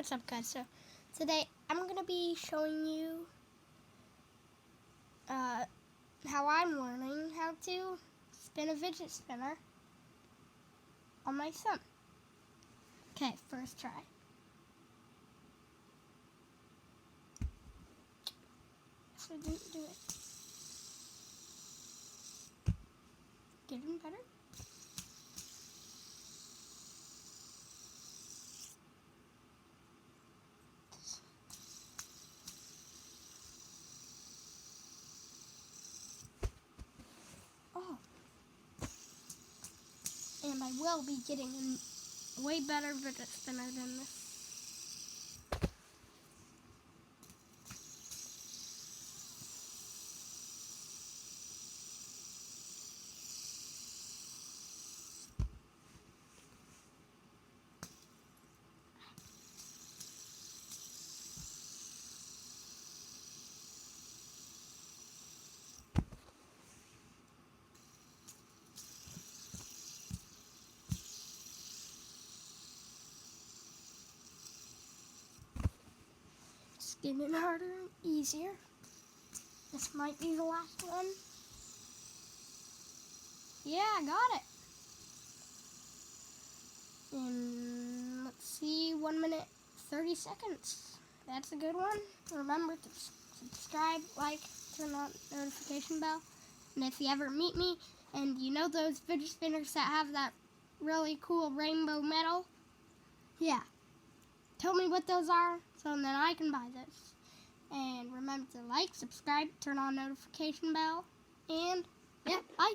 What's up, guys? So today I'm going to be showing you how I'm learning how to spin a fidget spinner on my son. Okay, first try. So I didn't do it. Getting better. Oh. And I will be getting a way better fidget spinner than this. It's getting harder and easier. This might be the last one. Yeah, I got it. In, let's see, 1 minute, 30 seconds. That's a good one. Remember to subscribe, like, turn on notification bell. And if you ever meet me and you know those fidget spinners that have that really cool rainbow metal, yeah, tell me what those are so then I can buy this. And remember to like, subscribe, turn on notification bell, and yeah, bye.